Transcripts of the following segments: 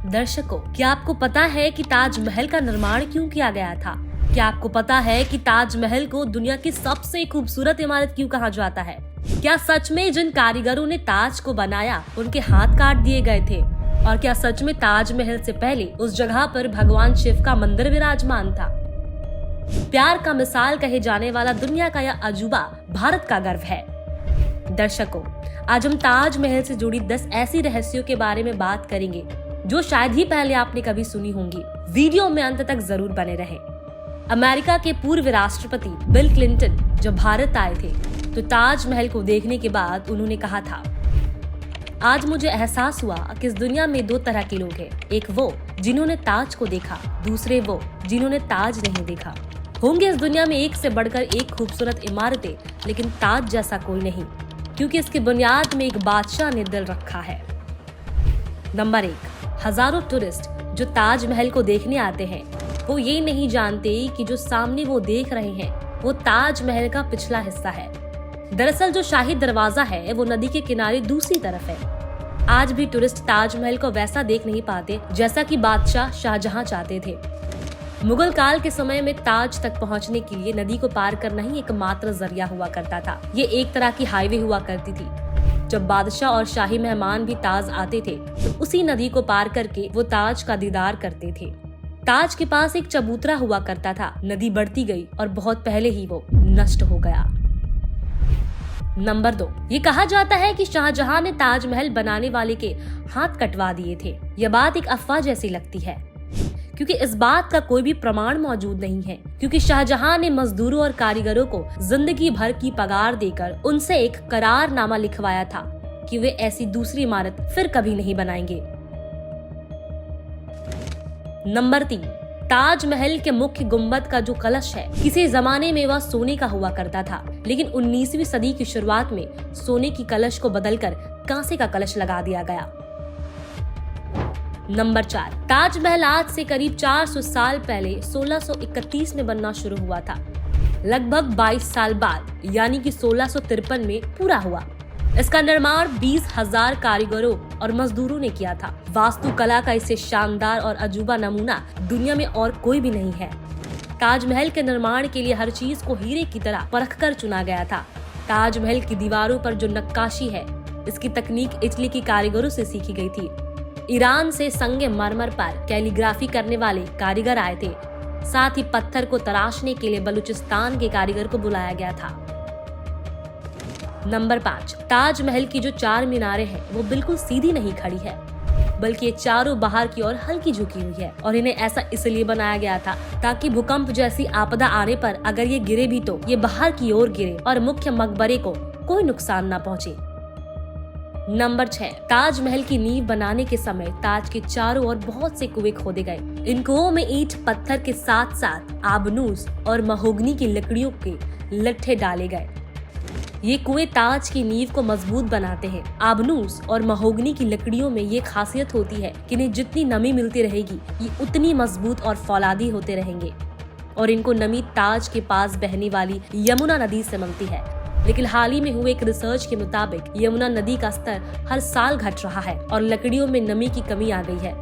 दर्शकों, क्या आपको पता है कि ताजमहल का निर्माण क्यों किया गया था? क्या आपको पता है कि ताजमहल को दुनिया की सबसे खूबसूरत इमारत क्यों कहा जाता है? क्या सच में जिन कारीगरों ने ताज को बनाया उनके हाथ काट दिए गए थे? और क्या सच में ताजमहल से पहले उस जगह पर भगवान शिव का मंदिर विराजमान था? प्यार का मिसाल कहे जाने वाला दुनिया का यह अजूबा भारत का गर्व है। दर्शकों, आज हम ताजमहल से जुड़ी 10 ऐसी रहस्यों के बारे में बात करेंगे जो शायद ही पहले आपने कभी सुनी होंगी। वीडियो में अंत तक जरूर बने रहें। अमेरिका के पूर्व राष्ट्रपति बिल क्लिंटन जब भारत आए थे तो ताजमहल को देखने के बाद उन्होंने कहा था, आज मुझे एहसास हुआ कि इस दुनिया में 2 तरह के लोग हैं। एक वो जिन्होंने ताज को देखा, दूसरे वो जिन्होंने ताज नहीं देखा। होंगे इस दुनिया में एक से बढ़कर एक खूबसूरत इमारतें, लेकिन ताज जैसा कोई नहीं, क्योंकि इसकी बुनियाद में एक बादशाह ने दिल रखा है। नंबर 1, हजारों टूरिस्ट जो ताजमहल को देखने आते हैं वो ये नहीं जानते कि जो सामने वो देख रहे हैं वो ताजमहल का पिछला हिस्सा है। दरअसल जो शाही दरवाजा है वो नदी के किनारे दूसरी तरफ है। आज भी टूरिस्ट ताजमहल को वैसा देख नहीं पाते जैसा कि बादशाह शाहजहां चाहते थे। मुगल काल के समय में ताज तक पहुंचने के लिए नदी को पार करना ही एकमात्र जरिया हुआ करता था। ये एक तरह की हाईवे हुआ करती थी। जब बादशाह और शाही मेहमान भी ताज आते थे तो उसी नदी को पार करके वो ताज का दीदार करते थे। ताज के पास एक चबूतरा हुआ करता था। नदी बढ़ती गई और बहुत पहले ही वो नष्ट हो गया। नंबर 2, ये कहा जाता है कि शाहजहां ने ताजमहल बनाने वाले के हाथ कटवा दिए थे। यह बात एक अफवाह जैसी लगती है, क्योंकि इस बात का कोई भी प्रमाण मौजूद नहीं है, क्योंकि शाहजहां ने मजदूरों और कारीगरों को जिंदगी भर की पगार देकर उनसे एक करारनामा लिखवाया था कि वे ऐसी दूसरी इमारत फिर कभी नहीं बनाएंगे। नंबर 3, ताजमहल के मुख्य गुंबद का जो कलश है, किसी जमाने में वह सोने का हुआ करता था, लेकिन 19वीं सदी की शुरुआत में सोने की कलश को बदलकर कांसे का कलश लगा दिया गया। नंबर 4, ताजमहल आज से करीब 400 साल पहले 1631 में बनना शुरू हुआ था। लगभग 22 साल बाद यानी कि 1653 में पूरा हुआ। इसका निर्माण 20,000 कारीगरों और मजदूरों ने किया था। वास्तुकला का इससे शानदार और अजूबा नमूना दुनिया में और कोई भी नहीं है। ताजमहल के निर्माण के लिए हर चीज को हीरे की तरह परखकर चुना गया था। ताजमहल की दीवारों पर जो नक्काशी है, इसकी तकनीक इटली की कारीगरों से सीखी गई थी। ईरान से संगमरमर पर कैलीग्राफी करने वाले कारीगर आए थे। साथ ही पत्थर को तराशने के लिए बलूचिस्तान के कारीगर को बुलाया गया था। नंबर 5, ताजमहल की जो 4 मीनारें हैं वो बिल्कुल सीधी नहीं खड़ी है, बल्कि ये चारों बाहर की ओर हल्की झुकी हुई है। और इन्हें ऐसा इसलिए बनाया गया था ताकि भूकंप जैसी आपदा आने पर अगर ये गिरे भी तो ये बाहर की ओर गिरे और मुख्य मकबरे को कोई नुकसान न पहुंचे। नंबर 6, ताजमहल की नींव बनाने के समय ताज के चारों ओर बहुत से कुएं खोदे गए। इन कुओं में ईंट पत्थर के साथ साथ आबनूस और महोगनी की लकड़ियों के लट्ठे डाले गए। ये कुएं ताज की नींव को मजबूत बनाते हैं। आबनूस और महोगनी की लकड़ियों में ये खासियत होती है कि इन्हें जितनी नमी मिलती रहेगी ये उतनी मजबूत और फौलादी होते रहेंगे। और इनको नमी ताज के पास बहने वाली यमुना नदी से मिलती है। लेकिन हाल ही में हुए एक रिसर्च के मुताबिक यमुना नदी का स्तर हर साल घट रहा है और लकड़ियों में नमी की कमी आ गई है।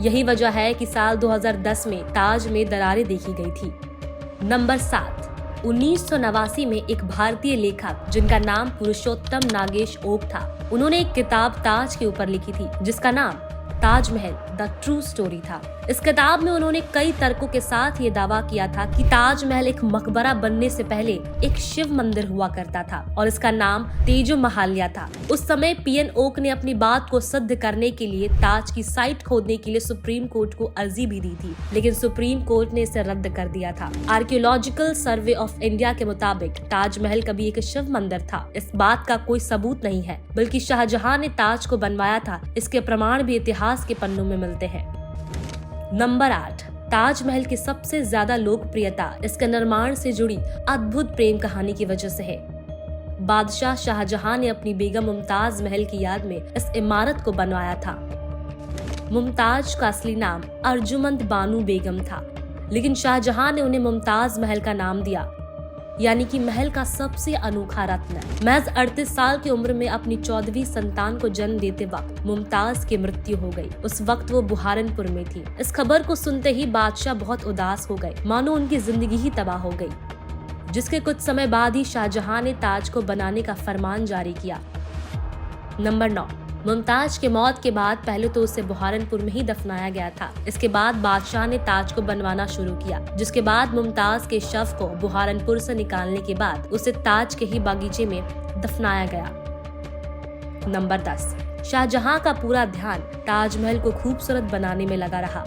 यही वजह है कि साल 2010 में ताज में दरारें देखी गई थी। नंबर 7, 1989 में एक भारतीय लेखक जिनका नाम पुरुषोत्तम नागेश ओक था, उन्होंने एक किताब ताज के ऊपर लिखी थी जिसका नाम ताजमहल द ट्रू स्टोरी था। इस किताब में उन्होंने कई तर्कों के साथ ये दावा किया था कि ताजमहल एक मकबरा बनने से पहले एक शिव मंदिर हुआ करता था और इसका नाम तेजो महाल्या था। उस समय पीएन ओक ने अपनी बात को सिद्ध करने के लिए ताज की साइट खोदने के लिए सुप्रीम कोर्ट को अर्जी भी दी थी, लेकिन सुप्रीम कोर्ट ने इसे रद्द कर दिया था। आर्कियोलॉजिकल सर्वे ऑफ इंडिया के मुताबिक ताजमहल कभी एक शिव मंदिर था। इस बात का कोई सबूत नहीं है, बल्कि शाहजहां ने ताज को बनवाया था, इसके प्रमाण भी इतिहास के पन्नों में मिलते हैं। नंबर 8, ताजमहल की सबसे ज्यादा लोकप्रियता इसके निर्माण से जुड़ी अद्भुत प्रेम कहानी की वजह से है। बादशाह शाहजहां ने अपनी बेगम मुमताज महल की याद में इस इमारत को बनवाया था। मुमताज का असली नाम अर्जुमंद बानू बेगम था, लेकिन शाहजहां ने उन्हें मुमताज महल का नाम दिया। यानी कि महल का सबसे अनोखा रत्न। महज 38 साल की उम्र में अपनी 14वीं संतान को जन्म देते वक्त मुमताज की मृत्यु हो गई। उस वक्त वो बुहारनपुर में थी। इस खबर को सुनते ही बादशाह बहुत उदास हो गए, मानो उनकी जिंदगी ही तबाह हो गई। जिसके कुछ समय बाद ही शाहजहां ने ताज को बनाने का फरमान जारी किया। नंबर 9, मुमताज के मौत के बाद पहले तो उसे बुहारनपुर में ही दफनाया गया था। इसके बाद बादशाह ने ताज को बनवाना शुरू किया, जिसके बाद मुमताज के शव को बुहारनपुर से निकालने के बाद उसे ताज के ही बागीचे में दफनाया गया। नंबर 10, शाहजहां का पूरा ध्यान ताजमहल को खूबसूरत बनाने में लगा रहा।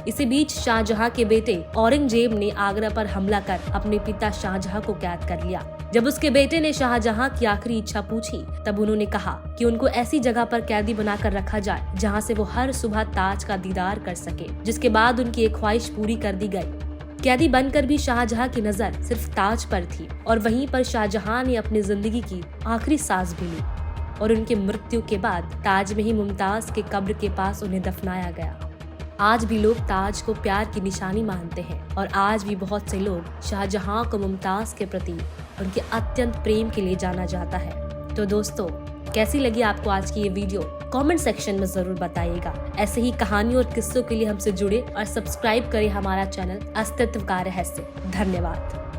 इसी बीच शाहजहां के बेटे औरंगजेब ने आगरा पर हमला कर अपने पिता शाहजहां को कैद कर लिया। जब उसके बेटे ने शाहजहां की आखिरी इच्छा पूछी, तब उन्होंने कहा कि उनको ऐसी जगह पर कैदी बनाकर रखा जाए जहां से वो हर सुबह ताज का दीदार कर सके। जिसके बाद उनकी एक ख्वाहिश पूरी कर दी गई। कैदी बनकर भी शाहजहां की नजर सिर्फ ताज पर थी और वहीं पर शाहजहां ने अपनी जिंदगी की आखिरी सांस भी ली और उनकी मृत्यु के बाद ताज में ही मुमताज के कब्र के पास उन्हें दफनाया गया। आज भी लोग ताज को प्यार की निशानी मानते हैं और आज भी बहुत से लोग शाहजहां को मुमताज के प्रति उनके अत्यंत प्रेम के लिए जाना जाता है। तो दोस्तों, कैसी लगी आपको आज की ये वीडियो? कमेंट सेक्शन में जरूर बताइएगा। ऐसे ही कहानियों और किस्सों के लिए हमसे जुड़े और सब्सक्राइब करें हमारा चैनल अस्तित्व का रहस्य। धन्यवाद।